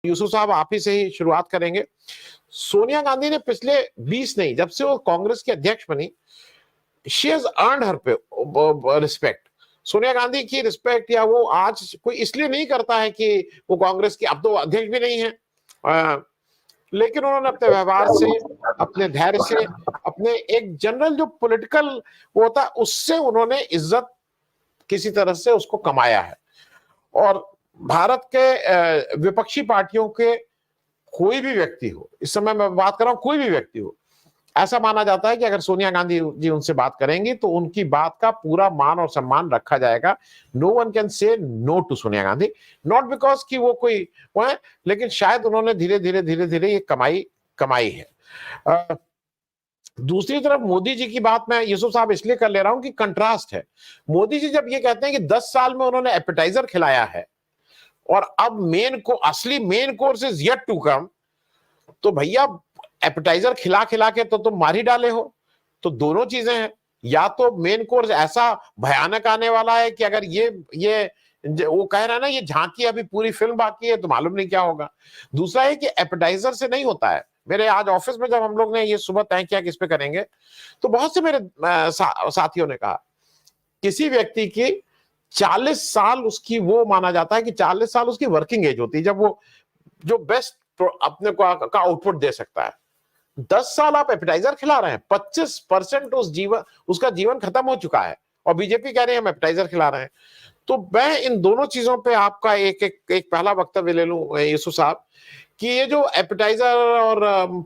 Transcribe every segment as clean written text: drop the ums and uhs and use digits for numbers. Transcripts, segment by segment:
यूसुफ साहब आप ही से ही शुरुआत करेंगे। सोनिया गांधी ने पिछले 20 नहीं, जब से वो कांग्रेस की अध्यक्ष बनी, she has earned her respect. Sonia Gandhi की रिस्पेक्ट या वो आज कोई इसलिए नहीं करता है कि वो कांग्रेस की अब तो अध्यक्ष भी नहीं है, लेकिन उन्होंने अपने व्यवहार से, अपने धैर्य से, अपने एक जनरल जो पॉलिटिकल वो होता है उससे उन्होंने इज्जत किसी तरह से उसको कमाया है। और भारत के विपक्षी पार्टियों के कोई भी व्यक्ति हो, इस समय मैं बात कर रहा हूं, कोई भी व्यक्ति हो, ऐसा माना जाता है कि अगर सोनिया गांधी जी उनसे बात करेंगी तो उनकी बात का पूरा मान और सम्मान रखा जाएगा। No one can say no to Sonia Gandhi, not because कि वो कोई वो है, लेकिन शायद उन्होंने धीरे धीरे ये कमाई है। दूसरी तरफ मोदी जी की बात मैं यूसुफ साहब इसलिए कर ले रहा हूं कि कंट्रास्ट है। मोदी जी जब ये कहते हैं कि 10 साल में उन्होंने एपेटाइजर खिलाया है और अब असली main course is yet to come, तो भैया एपेटाइजर खिला खिला के तो तुम मार ही डाले हो। तो दोनों चीजें हैं, या तो मेन कोर्स ऐसा भयानक आने वाला है कि अगर ये वो कह रहा है ना ये झांकी अभी पूरी फिल्म बाकी है तो मालूम नहीं क्या होगा। दूसरा है कि एपेटाइजर से नहीं होता है। मेरे आज ऑफिस में जब हम लोग ने ये सुबह तय किया कि इस पे करेंगे, तो बहुत से मेरे साथियों ने कहा किसी व्यक्ति की 40 साल उसकी वो माना जाता है कि 40 साल उसकी वर्किंग एज होती है जब वो जो बेस्ट अपने को का आउटपुट दे सकता है। 10 साल आप एपेटाइजर खिला रहे हैं, 25% उसका जीवन खत्म हो चुका है और बीजेपी कह रही है हम एपेटाइजर खिला रहे हैं। तो मैं इन दोनों चीजों पे आपका एक पहला वक्तव्य ले लूं यूसुफ साहब कि ये जो एपेटाइजर और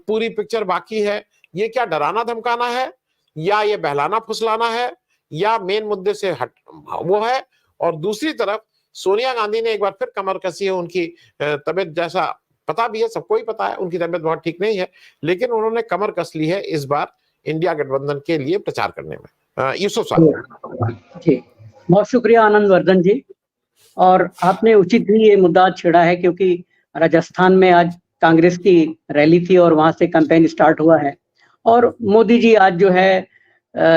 पूरी पिक्चर बाकी है, ये क्या डराना धमकाना है या ये बहलाना फुसलाना है या मेन मुद्दे से वो है। और दूसरी तरफ सोनिया गांधी ने एक बार फिर कमर कसी है, उनकी तबीयत जैसा पता भी है, सबको ही पता है उनकी तबीयत बहुत ठीक नहीं है, लेकिन उन्होंने कमर कस ली है इस बार इंडिया गठबंधन के लिए प्रचार करने में। यूसुफ साहब जी, बहुत शुक्रिया आनंद वर्धन जी। और आपने उचित ही ये मुद्दा छेड़ा है क्योंकि राजस्थान में आज कांग्रेस की रैली थी और वहां से कैंपेन स्टार्ट हुआ है और मोदी जी आज जो है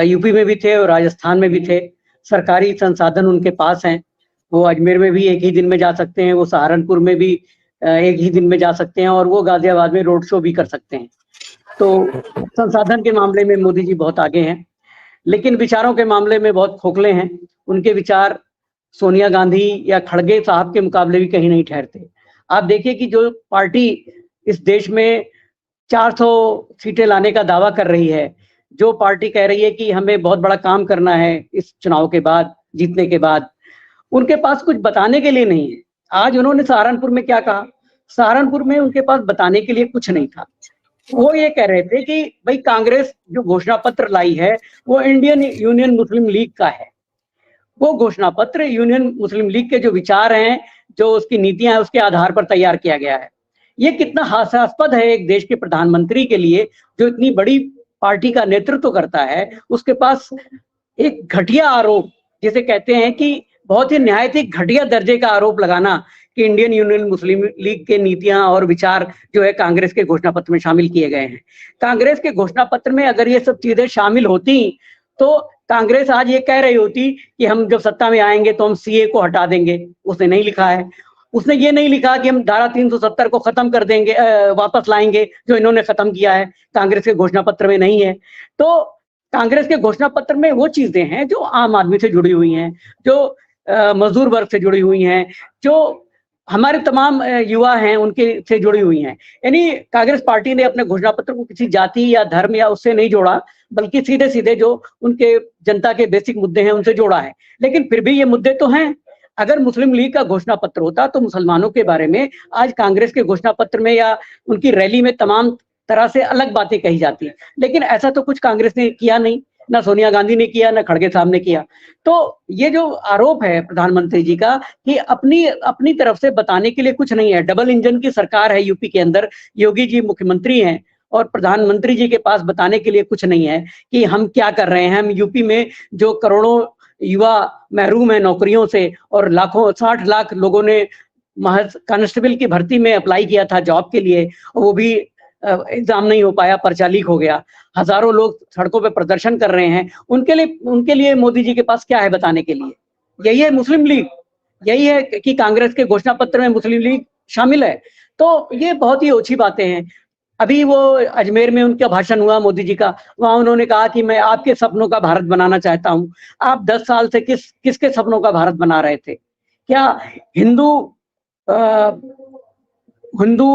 यूपी में भी थे और राजस्थान में भी थे। सरकारी संसाधन उनके पास हैं, वो अजमेर में भी एक ही दिन में जा सकते हैं, वो सहारनपुर में भी एक ही दिन में जा सकते हैं और वो गाजियाबाद में रोड शो भी कर सकते हैं। तो संसाधन के मामले में मोदी जी बहुत आगे हैं, लेकिन विचारों के मामले में बहुत खोखले हैं। उनके विचार सोनिया गांधी या खड़गे साहब के मुकाबले भी कहीं नहीं ठहरते। आप देखिए कि जो पार्टी इस देश में 400 सीटें लाने का दावा कर रही है, जो पार्टी कह रही है कि हमें बहुत बड़ा काम करना है इस चुनाव के बाद, जीतने के बाद, उनके पास कुछ बताने के लिए नहीं है। आज उन्होंने सहारनपुर में क्या कहा? सहारनपुर में उनके पास बताने के लिए कुछ नहीं था। वो ये कह रहे थे कि भाई कांग्रेस जो घोषणा पत्र लाई है वो इंडियन यूनियन मुस्लिम लीग का है। वो घोषणा पत्र यूनियन मुस्लिम लीग के जो विचार हैं, जो उसकी नीतियां हैं, उसके आधार पर तैयार किया गया है। ये कितना हास्यास्पद है एक देश के प्रधानमंत्री के लिए जो इतनी बड़ी पार्टी का नेतृत्व करता है, उसके पास एक घटिया आरोप, जिसे कहते हैं कि बहुत ही निहायत ही घटिया दर्जे का आरोप लगाना कि इंडियन यूनियन मुस्लिम लीग के नीतियां और विचार जो है कांग्रेस के घोषणा पत्र में शामिल किए गए हैं। कांग्रेस के घोषणा पत्र में अगर ये सब चीजें शामिल होती तो कांग्रेस आज ये कह रही होती कि हम जब सत्ता में आएंगे तो हम सीए को हटा देंगे। उसने नहीं लिखा है। उसने ये नहीं लिखा कि हम धारा 370 को खत्म कर देंगे, वापस लाएंगे, जो इन्होंने खत्म किया है, कांग्रेस के घोषणा पत्र में नहीं है। तो कांग्रेस के घोषणा पत्र में वो चीजें हैं जो आम आदमी से जुड़ी हुई हैं, जो मजदूर वर्ग से जुड़ी हुई हैं, जो हमारे तमाम युवा हैं उनके से जुड़ी हुई हैं। यानी कांग्रेस पार्टी ने अपने घोषणा पत्र को किसी जाति या धर्म या उससे नहीं जोड़ा, बल्कि सीधे सीधे जो उनके जनता के बेसिक मुद्दे हैं उनसे जोड़ा है। लेकिन फिर भी ये मुद्दे तो हैं। अगर मुस्लिम लीग का घोषणा पत्र होता तो मुसलमानों के बारे में आज कांग्रेस के घोषणा पत्र में या उनकी रैली में तमाम तरह से अलग बातें कही जाती, लेकिन ऐसा तो कुछ कांग्रेस ने किया नहीं, ना सोनिया गांधी ने किया, ना खड़गे साहब ने किया। तो ये जो आरोप है प्रधानमंत्री जी का कि अपनी तरफ से बताने के लिए कुछ नहीं है। डबल इंजन की सरकार है यूपी के अंदर, योगी जी मुख्यमंत्री हैं और प्रधानमंत्री जी के पास बताने के लिए कुछ नहीं है कि हम क्या कर रहे हैं। हम यूपी में जो करोड़ों युवा महरूम है नौकरियों से और लाखों 60 लाख लोगों ने महज कांस्टेबल की भर्ती में अप्लाई किया था जॉब के लिए, वो भी एग्जाम नहीं हो पाया, पर्चा लीक हो गया। हजारों लोग सड़कों पे प्रदर्शन कर रहे हैं। उनके लिए मोदी जी के पास क्या है बताने के लिए? यही है मुस्लिम लीग, यही है कि कांग्रेस के घोषणा पत्र में मुस्लिम लीग शामिल है। तो ये बहुत ही ओछी बातें हैं। अभी वो अजमेर में उनका भाषण हुआ मोदी जी का, वहाँ उन्होंने कहा कि मैं आपके सपनों का भारत बनाना चाहता हूँ। आप 10 साल से किसके सपनों का भारत बना रहे थे? क्या हिंदू अ, हिंदू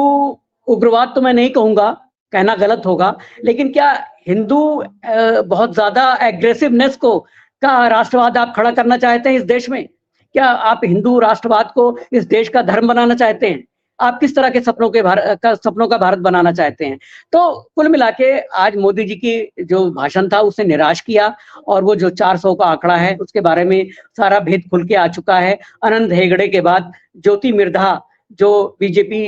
उग्रवाद तो मैं नहीं कहूँगा, कहना गलत होगा, लेकिन क्या हिंदू बहुत ज़्यादा एग्रेसिवनेस को का राष्ट्रवाद आप खड़ा करना चाहते हैं इस देश में? क्या आप हिंदू राष्ट्रवाद को इस देश का धर्म बनाना चाहते हैं? आप किस तरह के सपनों का भारत बनाना चाहते हैं? तो कुल मिला के आज मोदी जी की जो भाषण था उसने निराश किया, और वो जो 400 का आंकड़ा है उसके बारे में सारा भेद खुल के आ चुका है। आनंद हेगड़े के बाद ज्योति मिर्धा, जो बीजेपी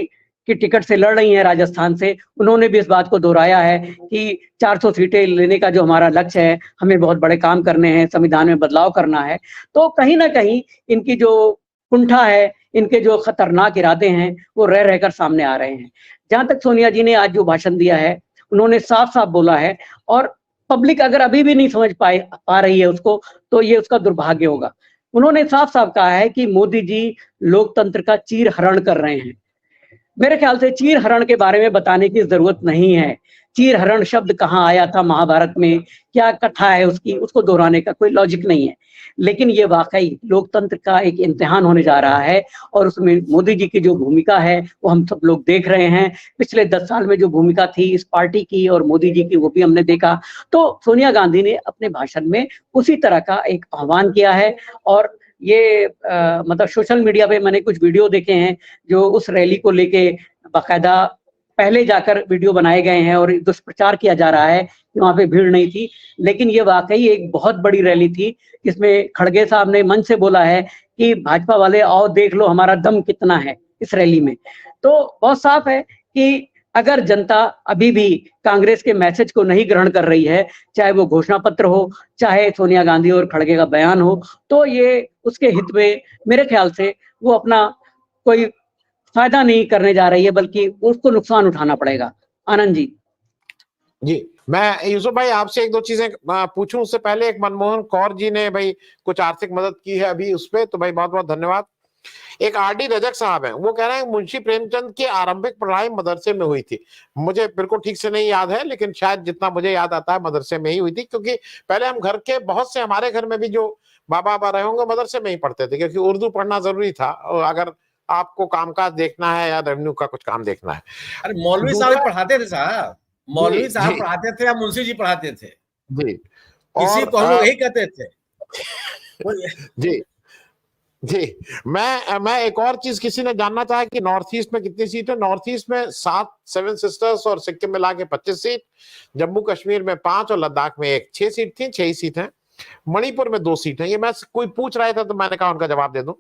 की टिकट से लड़ रही हैं राजस्थान से, उन्होंने भी इस बात को दोहराया है कि 400 सीटें लेने का जो हमारा लक्ष्य है, हमें बहुत बड़े काम करने हैं, संविधान में बदलाव करना है। तो कहीं न कहीं इनकी जो कुंठा है, इनके जो खतरनाक इरादे हैं, वो रह रहकर सामने आ रहे हैं। जहाँ तक सोनिया जी ने आज जो भाषण दिया है, उन्होंने साफ-साफ बोला है, और पब्लिक अगर अभी भी नहीं समझ पा रही है उसको, तो ये उसका दुर्भाग्य होगा। उन्होंने साफ-साफ कहा है कि मोदी जी लोकतंत्र का चीर-हरण कर रहे हैं। मेरे ख्याल से चीर-हरण के बारे में बताने की ज़रूरत नहीं है। चीर-हरण शब्द कहाँ आया था महाभारत में, क्या कथा है उसकी, उसको दोहराने का कोई लॉजिक नहीं है। लेकिन ये वाक़ई लोकतंत्र का एक इम्तिहान होने जा रहा है, और उसमें मोदी जी की जो भूमिका है, वो हम सब लोग देख रहे हैं। पिछले 10 साल में जो भूमिका थी इस पार्टी की और मोदी जी की, वो भी हमने देखा। तो सोनिया गांधी ने अपने भाषण में उसी तरह का एक आह्वान किया है, और ये मतलब सोशल मीडिया पे मैंने कुछ वीडियो देखे हैं, जो उस रैली को लेके बाकायदा पहले जाकर वीडियो बनाए गए हैं, और दुष्प्रचार किया जा रहा है कि वहाँ पे भीड़ नहीं थी। लेकिन ये वाक़ई एक बहुत बड़ी रैली थी, जिसमें खड़गे साहब ने मंच से बोला है कि भाजपा वाले आओ देख लो हमारा दम कितना है इस रैली में। तो बहुत साफ है कि अगर जनता अभी भी कांग्रेस के मैसेज को नहीं ग्रहण कर रही है, चाहे वो घोषणा पत्र हो, चाहे सोनिया गांधी और खड़गे का बयान हो, तो ये उसके हित में मेरे ख्याल से वो अपना कोई फायदा नहीं करने जा रही है, बल्कि उसको नुकसान उठाना पड़ेगा। आनंद जी। जी, मैं यूसुफ भाई आपसे एक दो चीजें पूछूं उससे पहले, एक मनमोहन कौर जी ने भाई कुछ आर्थिक मदद की है अभी उस पे, तो भाई बहुत बहुत धन्यवाद। एक आरडी रजक साहब हैं, वो कह रहे हैं मुंशी प्रेमचंद की आरंभिक पढ़ाई मदरसे में हुई थी। मुझे बिल्कुल ठीक से नहीं याद है, लेकिन शायद जितना मुझे याद आता है मदरसे में ही हुई थी, क्योंकि पहले हम घर के बहुत से, हमारे घर में भी जो बाबा रहे होंगे मदरसे में ही पढ़ते थे, क्योंकि उर्दू पढ़ना जरूरी था अगर आपको कामकाज देखना है या रेवेन्यू का कुछ काम देखना है। अरे मौलवी साहब पढ़ाते थे साहब, मौलवी साहब पढ़ाते थे या मुंशी जी पढ़ाते थे जी, किसी को हम लोग यही कहते थे। जी जी, मैं एक और चीज, किसी ने जानना चाहा कि नॉर्थ ईस्ट में कितनी सीट है। नॉर्थ ईस्ट में 7 सेवन सिस्टर्स और सिक्किम मिला के 25 सीट, जम्मू कश्मीर में 5 और लद्दाख में 6 सीट थी, 6 ही सीट है। मणिपुर में 2 सीट है। ये मैं, कोई पूछ रहा था तो मैंने कहा उनका जवाब दे दूं।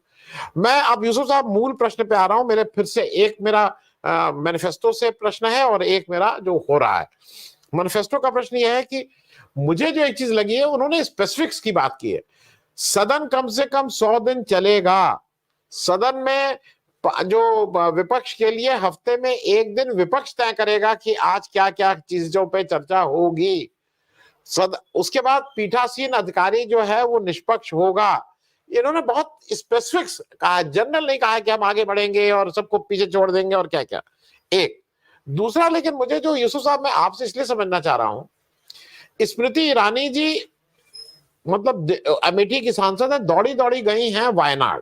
मैं अब यूसुफ साहब मूल प्रश्न पे आ रहा हूं। मेरे फिर से एक मेरा मैनिफेस्टो से प्रश्न है और एक मेरा जो हो रहा है। मैनिफेस्टो का प्रश्न यह है कि मुझे जो एक चीज लगी है, उन्होंने स्पेसिफिक्स की बात की है। सदन कम से कम 100 दिन चलेगा। सदन में जो विपक्ष के लिए हफ्ते में 1 दिन विपक्ष तय करेगा कि आज क्या क्या चीजों पे चर्चा होगी। उसके बाद पीठासीन अधिकारी जो है वो निष्पक्ष होगा। इन्होंने बहुत स्पेसिफिक्स कहा, जनरल नहीं कहा कि हम आगे बढ़ेंगे और सबको पीछे छोड़ देंगे और क्या क्या। एक दूसरा, लेकिन मुझे जो यूसुफ साहब, मैं आपसे इसलिए समझना चाह रहा हूं, स्मृति ईरानी जी मतलब अमेठी की सांसद है, दौड़ी दौड़ी गई हैं वायनाड।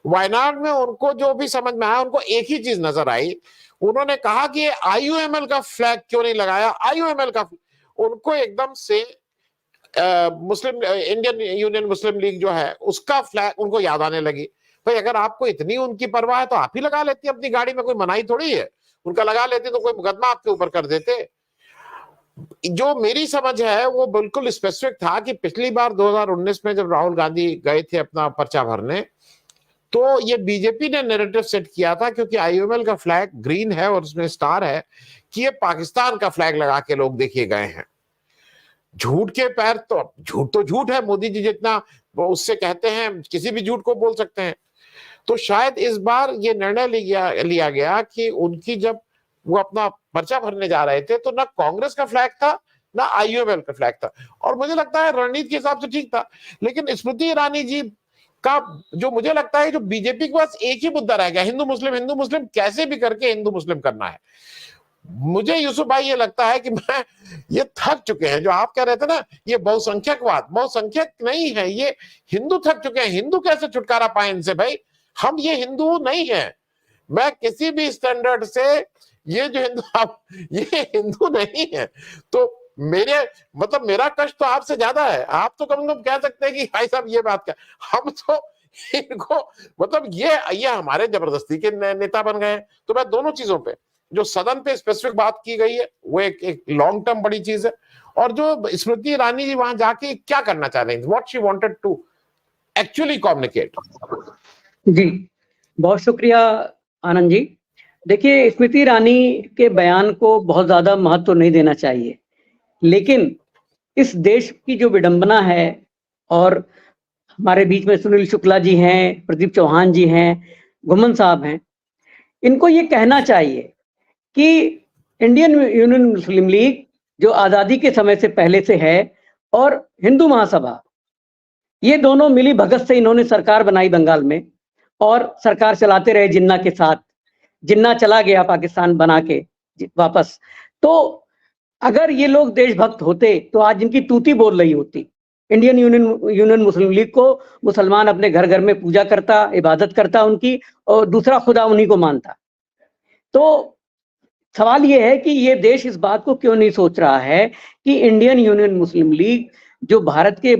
वायनाड में उनको जो भी समझ में आया, उनको एक ही चीज नजर आई। उन्होंने कहा कि आईयूएमएल का फ्लैग क्यों नहीं लगाया। आईयूएमएल का, उनको एकदम से मुस्लिम इंडियन यूनियन मुस्लिम लीग जो है उसका फ्लैग उनको याद आने लगी। भाई अगर आपको इतनी उनकी परवाह है तो आप ही लगा लेती अपनी गाड़ी में, कोई मनाही थोड़ी है। उनका लगा लेते तो कोई मुकदमा आपके ऊपर कर देते। जो मेरी समझ है वो बिल्कुल स्पेसिफिक था कि पिछली बार 2019 में जब राहुल गांधी गए थे अपना पर्चा भरने, तो ये बीजेपी ने नैरेटिव सेट किया था, क्योंकि आईयूएमएल का फ्लैग ग्रीन है और उसमें स्टार है, कि ये पाकिस्तान का फ्लैग लगा के लोग देखिए गए हैं। झूठ के पैर तो झूठ है। मोदी जी जितना वो उससे कहते हैं, किसी भी झूठ को बोल सकते हैं। तो शायद इस बार ये निर्णय लिया गया कि उनकी, जब वो अपना पर्चा भरने जा रहे थे, तो ना कांग्रेस का फ्लैग था ना आईयूएमएल का फ्लैग था। और मुझे लगता है रणनीति के हिसाब से ठीक था। लेकिन स्मृति ईरानी जी का जो मुझे लगता है जो बीजेपी के पास एक ही मुद्दा रह गया, हिंदू मुस्लिम कैसे भी करके हिंदू मुस्लिम करना है। मुझे यूसुफ भाई ये लगता है कि मैं ये थक चुके हैं, जो आप कह रहे थे ना ये बहुसंख्यकवाद, बहुसंख्यक नहीं है ये, हिंदू थक चुके हैं। हिंदू कैसे छुटकारा पाए इनसे भाई, हम ये हिंदू नहीं है, मैं किसी भी स्टैंडर्ड से ये जो हिंदू, आप ये हिंदू नहीं है। तो मेरे मतलब मेरा कष्ट तो आपसे ज्यादा है, आप तो कम से कम कह सकते हैं कि भाई साहब ये बात क्या, हम तो इनको मतलब ये हमारे जबरदस्ती के नेता बन गए। तो मैं दोनों चीजों पे, जो सदन पे स्पेसिफिक बात की गई है वो एक लॉन्ग टर्म बड़ी चीज है, और जो स्मृति ईरानी जी वहां जाके क्या करना चाह रही हैं, what she wanted to actually communicate. जी बहुत शुक्रिया आनंद जी। देखिए, स्मृति ईरानी के बयान को बहुत ज्यादा महत्व नहीं देना चाहिए, लेकिन इस देश की जो विडंबना है, और हमारे बीच में सुनील शुक्ला जी हैं, प्रदीप चौहान जी हैं, घुमन साहब हैं, इनको ये कहना चाहिए कि इंडियन यूनियन मुस्लिम लीग जो आज़ादी के समय से पहले से है, और हिंदू महासभा, ये दोनों मिली भगत से इन्होंने सरकार बनाई बंगाल में, और सरकार चलाते रहे जिन्ना के साथ। जिन्ना चला गया पाकिस्तान बना के वापस। तो अगर ये लोग देशभक्त होते तो आज इनकी तूती बोल रही होती। इंडियन यूनियन मुस्लिम लीग को मुसलमान अपने घर घर में पूजा करता, इबादत करता उनकी, और दूसरा खुदा उन्हीं को मानता। तो सवाल ये है कि ये देश इस बात को क्यों नहीं सोच रहा है कि इंडियन यूनियन मुस्लिम लीग जो भारत के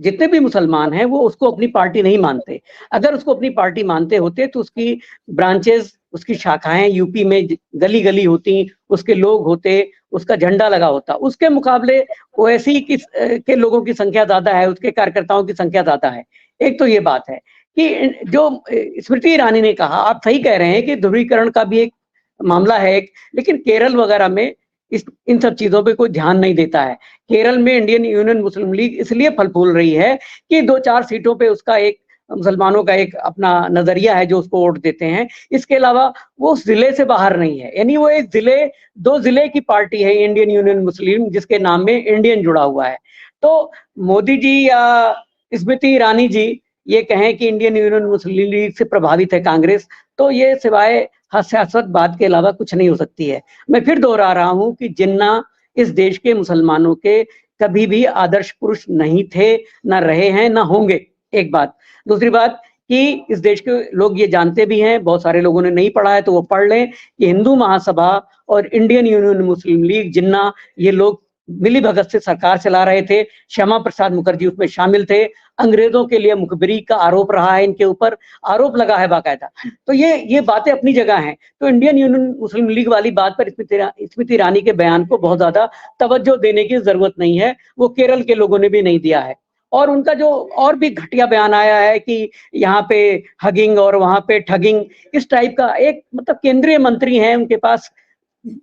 जितने भी मुसलमान हैं वो उसको अपनी पार्टी नहीं मानते। अगर उसको अपनी पार्टी मानते होते तो उसकी ब्रांचेस, उसकी शाखाएं यूपी में गली गली होती, उसके लोग होते, उसका झंडा लगा होता। उसके मुकाबले ओवैसी के लोगों की संख्या ज्यादा है, उसके कार्यकर्ताओं की संख्या ज्यादा है। एक तो ये बात है कि जो स्मृति ईरानी ने कहा, आप सही कह रहे हैं कि ध्रुवीकरण का भी एक मामला है एक, लेकिन केरल वगैरह में इन सब चीजों पे कोई ध्यान नहीं देता है। केरल में इंडियन यूनियन मुस्लिम लीग इसलिए फल फूल रही है कि 2-4 सीटों पे उसका एक मुसलमानों का एक अपना नजरिया है जो उसको वोट देते हैं। इसके अलावा वो उस जिले से बाहर नहीं है, यानी वो एक जिले, 2 जिले की पार्टी है इंडियन यूनियन मुस्लिम, जिसके नाम में इंडियन जुड़ा हुआ है। तो मोदी जी या स्मृति ईरानी जी ये कहें कि इंडियन यूनियन मुस्लिम लीग से प्रभावित है कांग्रेस, तो ये सिवाय हास्यास्पद बात के अलावा कुछ नहीं हो सकती है। मैं फिर दोहरा रहा हूं कि जिन्ना इस देश के मुसलमानों के कभी भी आदर्श पुरुष नहीं थे, ना रहे हैं, ना होंगे, एक बात। दूसरी बात कि इस देश के लोग ये जानते भी हैं, बहुत सारे लोगों ने नहीं पढ़ा है तो वो पढ़ लें कि हिंदू महासभा और इंडियन यूनियन मुस्लिम लीग, जिन्ना, ये लोग मिली भगत से सरकार चला रहे थे। श्यामा प्रसाद मुखर्जी उसमें शामिल थे। अंग्रेजों के लिए मुखबिरी का आरोप रहा है, इनके ऊपर आरोप लगा है बाकायदा। तो ये बातें अपनी जगह हैं। तो इंडियन यूनियन मुस्लिम लीग वाली बात पर स्मृति ईरानी के बयान को बहुत ज्यादा तवज्जो देने की जरूरत नहीं है, वो केरल के लोगों ने भी नहीं दिया है। और उनका जो और भी घटिया बयान आया है कि यहाँ पे हगिंग और वहां पे ठगिंग, इस टाइप का, एक मतलब केंद्रीय मंत्री हैं, उनके पास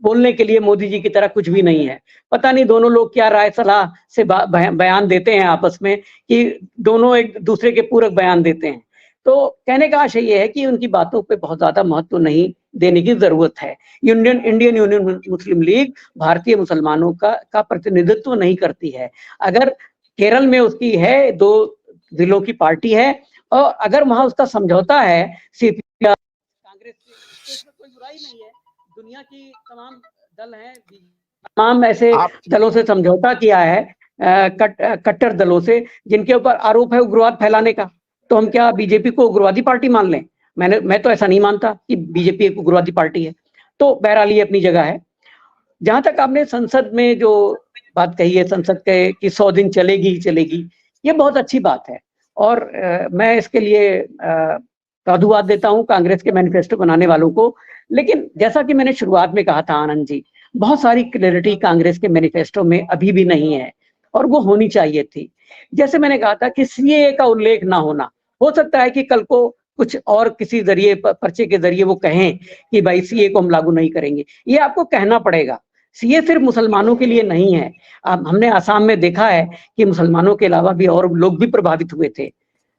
बोलने के लिए मोदी जी की तरह कुछ भी नहीं है। पता नहीं दोनों लोग क्या राय सलाह से बयान देते हैं आपस में, कि दोनों एक दूसरे के पूरक बयान देते हैं। तो कहने का आशय ये है कि उनकी बातों पे बहुत ज्यादा महत्व नहीं देने की जरूरत है। इंडियन यूनियन मुस्लिम लीग भारतीय मुसलमानों का प्रतिनिधित्व नहीं करती है। अगर केरल में उसकी है, 2 जिलों की पार्टी है, और अगर वहां उसका समझौता है सीपीआई कांग्रेस से, तो इसमें कोई बुराई नहीं है। दुनिया की तमाम दल हैं, तमाम ऐसे दलों से समझौता किया है, कट्टर दलों से, जिनके ऊपर आरोप है उग्रवाद फैलाने का। तो हम क्या बीजेपी को उग्रवादी पार्टी मान लें? मैं तो ऐसा नहीं मानता कि बीजेपी एक उग्रवादी पार्टी है। तो बहरहाल ये अपनी जगह है। जहां तक आपने संसद में जो बात कही है, संसद के कि 100 दिन चलेगी, ये बहुत अच्छी बात है। और मैं इसके लिए साधुवाद देता हूं कांग्रेस के मैनिफेस्टो बनाने वालों को। लेकिन जैसा कि मैंने शुरुआत में कहा था आनंद जी, बहुत सारी क्लैरिटी कांग्रेस के मैनिफेस्टो में अभी भी नहीं है, और वो होनी चाहिए थी। जैसे मैंने कहा था कि सीएए का उल्लेख ना होना, हो सकता है कि कल को कुछ और किसी जरिए, पर्चे के जरिए वो कहें कि भाई सीए को हम लागू नहीं करेंगे। ये आपको कहना पड़ेगा। सीए सिर्फ मुसलमानों के लिए नहीं है। हमने आसाम में देखा है कि मुसलमानों के अलावा भी और लोग भी प्रभावित हुए थे।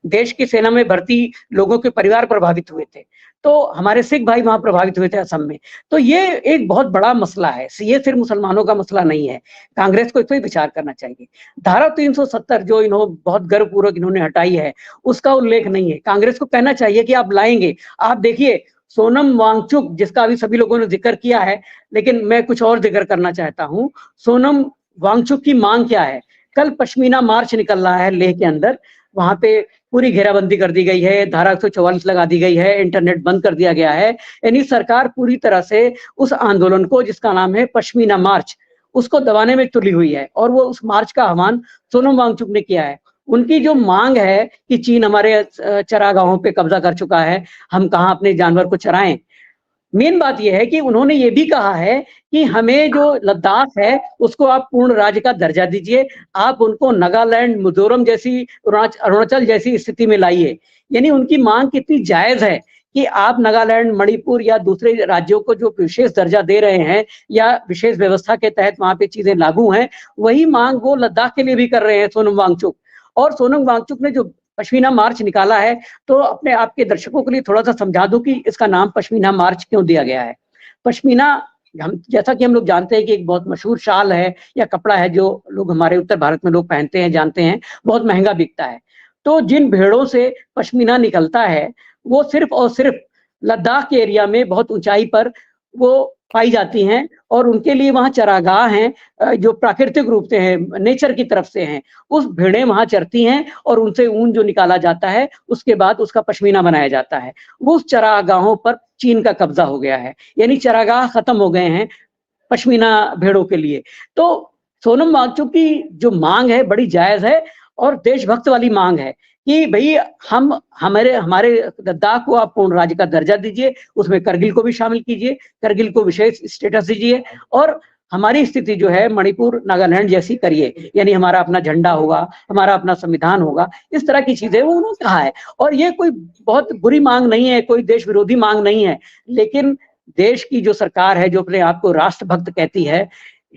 देश की सेना में भर्ती लोगों के परिवार प्रभावित हुए थे। तो हमारे सिख भाई वहां प्रभावित हुए थे असम में। तो ये एक बहुत बड़ा मसला है, ये सिर्फ मुसलमानों का मसला नहीं है, कांग्रेस को इस पर विचार करना चाहिए। धारा 370 जो इन्होंने बहुत गर्वपूर्वक इन्होंने हटाई है, उसका उल्लेख नहीं है। कांग्रेस को कहना चाहिए कि आप लाएंगे। आप देखिए सोनम वांगचुक, जिसका अभी सभी लोगों ने जिक्र किया है, लेकिन मैं कुछ और जिक्र करना चाहता हूं। सोनम वांगचुक की मांग क्या है? कल पश्मीना मार्च निकल रहा है लेह के अंदर, वहां पे पूरी घेराबंदी कर दी गई है, धारा 144 लगा दी गई है, इंटरनेट बंद कर दिया गया है। यानी सरकार पूरी तरह से उस आंदोलन को, जिसका नाम है पश्मीना मार्च, उसको दबाने में तुली हुई है। और वो उस मार्च का आह्वान सोनम वांगचुक ने किया है। उनकी जो मांग है कि चीन हमारे चरागाहों पे कब्जा कर चुका है, हम कहाँ अपने जानवर को चराएं, मेन बात यह है कि उन्होंने ये भी कहा है कि हमें जो लद्दाख है उसको आप पूर्ण राज्य का दर्जा दीजिए, आप उनको नागालैंड, मिजोरम जैसी, अरुणाचल जैसी स्थिति में लाइए। यानी उनकी मांग कितनी जायज है कि आप नागालैंड, मणिपुर या दूसरे राज्यों को जो विशेष दर्जा दे रहे हैं या विशेष व्यवस्था के तहत वहां पे चीजें लागू हैं, वही मांग वो लद्दाख के लिए भी कर रहे हैं सोनम वांगचुक। और सोनम वांगचुक ने जो पश्मीना मार्च निकाला है, तो अपने आपके दर्शकों के लिए थोड़ा सा समझा दूं कि इसका नाम पश्मीना मार्च क्यों दिया गया है। पश्मीना, हम जैसा कि हम लोग जानते हैं कि एक बहुत मशहूर शाल है या कपड़ा है जो लोग हमारे उत्तर भारत में लोग पहनते हैं, जानते हैं, बहुत महंगा बिकता है। तो जिन भेड़ों से पश्मीना निकलता है वो सिर्फ और सिर्फ लद्दाख के एरिया में बहुत ऊंचाई पर वो पाई जाती हैं, और उनके लिए वहाँ चरागाह हैं जो प्राकृतिक रूप से हैं, नेचर की तरफ से हैं। उस भेड़ें वहाँ चरती हैं और उनसे ऊन जो निकाला जाता है उसके बाद उसका पश्मीना बनाया जाता है। वो उस चरागाहों पर चीन का कब्जा हो गया है, यानी चरागाह खत्म हो गए हैं पश्मीना भेड़ों के लिए। तो सोनम वांगचुक की जो मांग है बड़ी जायज है और देशभक्त वाली मांग है कि भाई हमारे लद्दाख को आप पूर्ण राज्य का दर्जा दीजिए, उसमें करगिल को भी शामिल कीजिए, करगिल को विशेष स्टेटस दीजिए, और हमारी स्थिति जो है मणिपुर, नागालैंड जैसी करिए, यानी हमारा अपना झंडा होगा, हमारा अपना संविधान होगा। इस तरह की चीजें वो उन्होंने कहा है। और ये कोई बहुत बुरी मांग नहीं है, कोई देश विरोधी मांग नहीं है, लेकिन देश की जो सरकार है, जो अपने आप को राष्ट्रभक्त कहती है,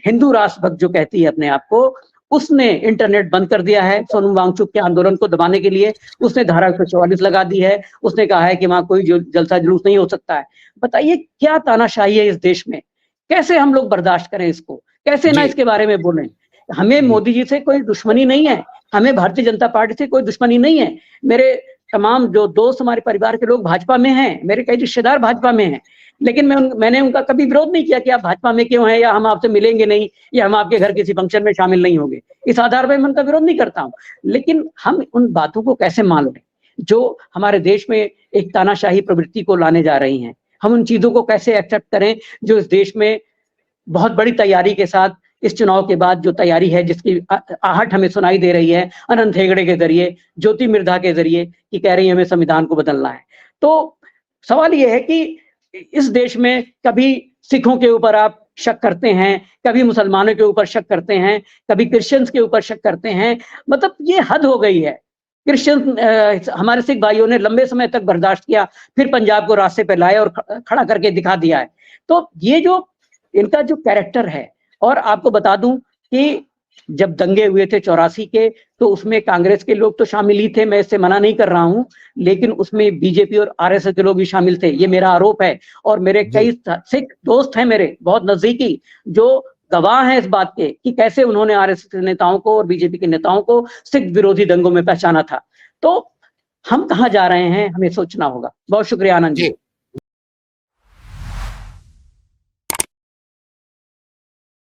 हिंदू राष्ट्रभक्त जो कहती है अपने आप को, उसने इंटरनेट बंद कर दिया है सोनम वांगचुक के आंदोलन को दबाने के लिए। उसने धारा 144 लगा दी है, उसने कहा है कि वहां कोई जलसा जुलूस नहीं हो सकता है। बताइए क्या तानाशाही है इस देश में, कैसे हम लोग बर्दाश्त करें इसको, कैसे ना इसके बारे में बोलें। हमें मोदी जी से कोई दुश्मनी नहीं है, हमें भारतीय जनता पार्टी से कोई दुश्मनी नहीं है। मेरे तमाम जो दोस्त, हमारे परिवार के लोग भाजपा में हैं, मेरे कई रिश्तेदार भाजपा में हैं, लेकिन मैंने उनका कभी विरोध नहीं किया कि आप भाजपा में क्यों हैं, या हम आपसे मिलेंगे नहीं, या हम आपके घर किसी फंक्शन में शामिल नहीं होंगे। इस आधार पर मैं उनका विरोध नहीं करता हूं, लेकिन हम उन बातों को कैसे मान लें जो हमारे देश में एक तानाशाही प्रवृत्ति को लाने जा रही हैं। हम उन चीजों को कैसे एक्सेप्ट करें जो इस देश में बहुत बड़ी तैयारी के साथ इस चुनाव के बाद जो तैयारी है, जिसकी आहट हमें सुनाई दे रही है अनंत हेगड़े के जरिए, ज्योति मिर्धा के जरिए, कि कह रही है हमें संविधान को बदलना है। तो सवाल यह है कि इस देश में कभी सिखों के ऊपर आप शक करते हैं, कभी मुसलमानों के ऊपर शक करते हैं, कभी क्रिश्चियंस के ऊपर शक करते हैं। मतलब ये हद हो गई है। क्रिश्चियन हमारे सिख भाइयों ने लंबे समय तक बर्दाश्त किया, फिर पंजाब को रास्ते पे लाए और खड़ा करके दिखा दिया है। तो ये जो इनका जो कैरेक्टर है, और आपको बता दूं कि जब दंगे हुए थे 84 के, तो उसमें कांग्रेस के लोग तो शामिल ही थे, मैं इससे मना नहीं कर रहा हूं, लेकिन उसमें बीजेपी और आरएसएस के लोग भी शामिल थे, ये मेरा आरोप है। और मेरे कई सिख दोस्त हैं, मेरे बहुत नजदीकी, जो गवाह हैं इस बात के कि कैसे उन्होंने आरएसएस के नेताओं को और बीजेपी के नेताओं को सिख विरोधी दंगों में पहचाना था। तो हम कहाँ जा रहे हैं, हमें सोचना होगा। बहुत शुक्रिया आनंद जी।